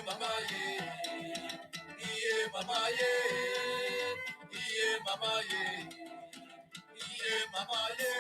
mama ye, iye mama ye, iye mama ye, iye mama ye.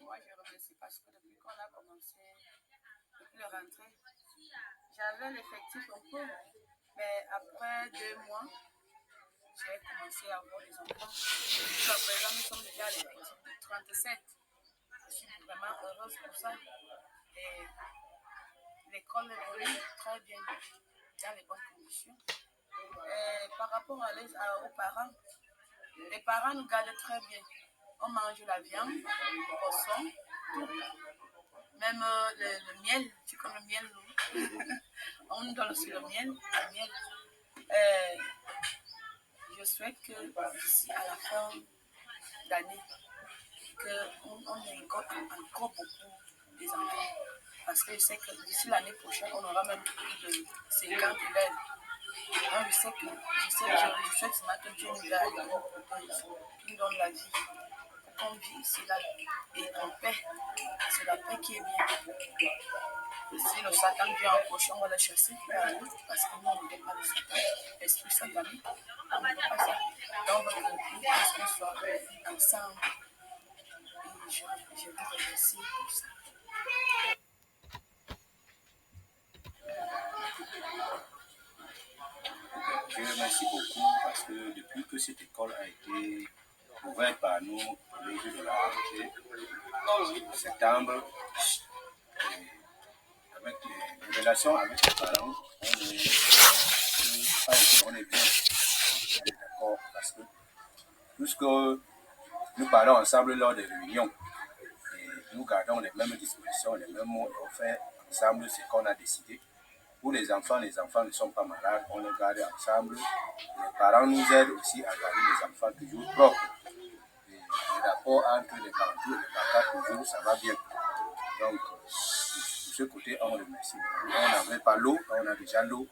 Moi, je remercie parce que depuis qu'on a commencé, depuis le rentrée, j'avais l'effectif un peu, mais après 2 mois, j'ai commencé à avoir des enfants. Jusqu'à présent, nous sommes déjà à l'effectif de 37. Je suis vraiment heureuse pour ça. Et l'école évolue très bien, dans les bonnes conditions. Et par rapport aux parents, les parents nous gardent très bien. On mange la viande, le poisson, tout. Même le miel, tu connais le miel, non? On nous donne aussi le miel. Je souhaite que d'ici à la fin d'année, qu'on récolte encore beaucoup des enfants. Parce que je sais que d'ici l'année prochaine, on aura même plus de 50 élèves. Donc je souhaite seulement que Dieu nous garde, nous donne la vie. Qu'on vit ici là et en paix. C'est la paix qui est bien. Si le Satan vient en prochain, on va le chasser parce que nous, on ne veut pas le Satan. L'esprit satanique, on ne veut pas ça. Donc, nous qu'on soit ensemble. Et je vous remercie pour ça. Je remercie beaucoup parce que depuis que cette école a été ouverte par nous le jour de la rentrée, en septembre, avec les relations avec les parents, on est bien d'accord parce que tout ce que nous parlons ensemble lors des réunions, et nous gardons les mêmes dispositions, les mêmes mots, on fait ensemble ce qu'on a décidé. Pour les enfants ne sont pas malades, on les garde ensemble. Les parents nous aident aussi à garder les enfants toujours propres. Et le rapport entre les parents et les papas, toujours, ça va bien. Donc, pour ce côté, on remercie. On n'avait pas l'eau, on a déjà l'eau.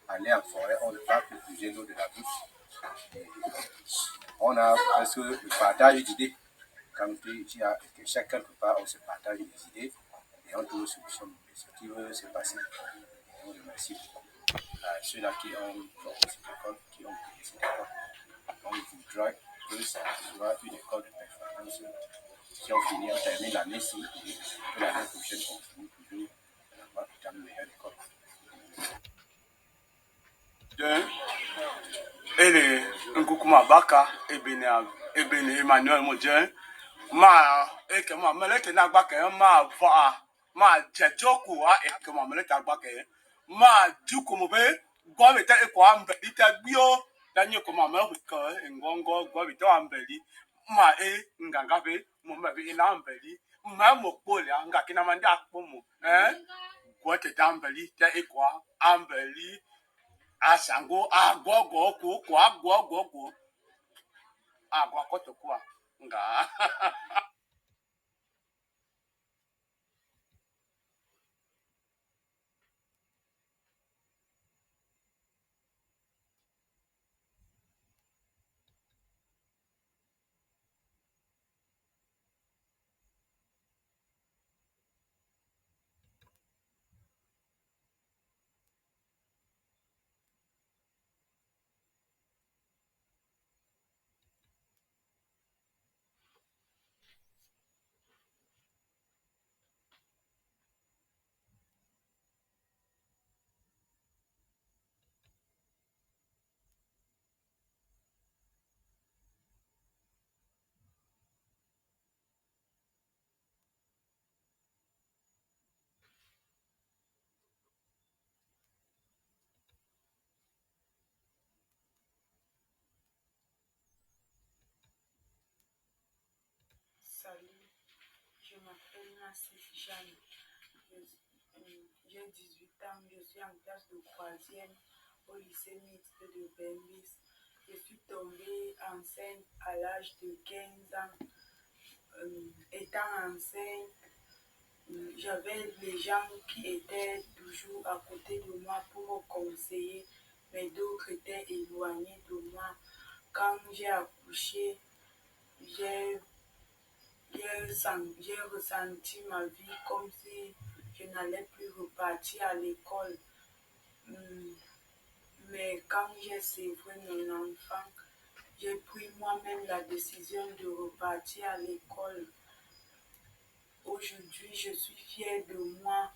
Aller en forêt, on ne va plus puiser l'eau de la douche. Et on a presque le partage d'idées. Quand il y a que chacun quelque part, on se partage des idées et on trouve une solution de ce qui veut se passer. Et on remercie beaucoup ceux-là qui ont formé cette école, qui ont créé cette école. On voudra que ça soit une école de performance. Si on finit, on termine l'année-ci, et que l'année prochaine, on finit toujours dans une meilleure école. Ele nkukuma baka ebene Emmanuel Modjen ma eke ma melete na gbake ma va ma jejoku a eke ma melete gbake ma duko mo be gwa beta e kwa ambeli ta bio danyo ko ma me ko ngongo gwa beta ambeli ma nganga be mo me be na ambeli ma mo pole anga kina mande akpo mo gwa te ambeli ta e kwa ambeli asango agwogo ko agwogo agwa kotokwa nga m'appelle Nassis Jeanne. J'ai 18 ans, je suis en classe de 3e au lycée mixte de Bembis. Je suis tombée enceinte à l'âge de 15 ans. Étant enceinte, j'avais les gens qui étaient toujours à côté de moi pour me conseiller, mais d'autres étaient éloignés de moi. Quand j'ai accouché, j'ai ressenti ma vie comme si je n'allais plus repartir à l'école. Mais quand j'ai sévré mon enfant, j'ai pris moi-même la décision de repartir à l'école. Aujourd'hui, je suis fière de moi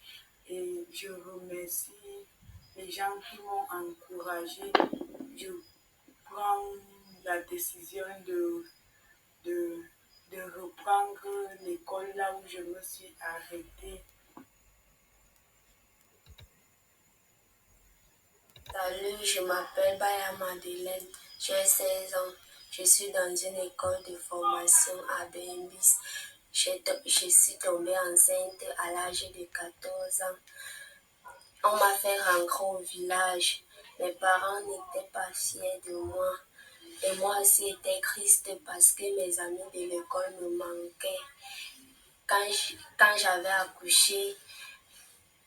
et je remercie les gens qui m'ont encouragée. Je prends la décision de reprendre l'école là où je me suis arrêtée. Salut, je m'appelle Baya Madeleine, j'ai 16 ans. Je suis dans une école de formation à Bembis. Je suis tombée enceinte à l'âge de 14 ans. On m'a fait rentrer au village. Mes parents n'étaient pas fiers de moi. Et moi aussi j'étais triste parce que mes amis de l'école me manquaient. Quand j'avais accouché,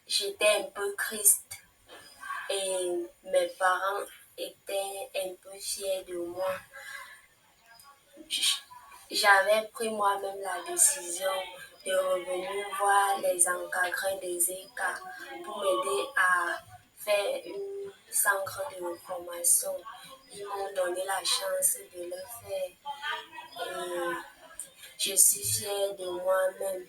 j'étais un peu triste. Et mes parents étaient un peu fiers de moi. J'avais pris moi-même la décision de revenir voir les encadrés des écarts pour m'aider à faire une centre de formation. Ils m'ont donné la chance de le faire. Et je suis fière de moi-même.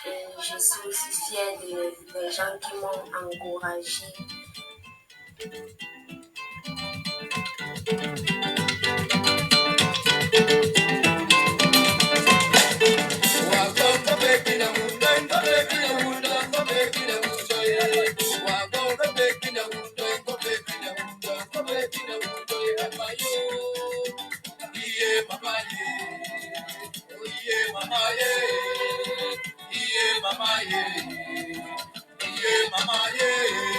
Et je suis aussi fière des gens qui m'ont encouragée. Mama, yeah.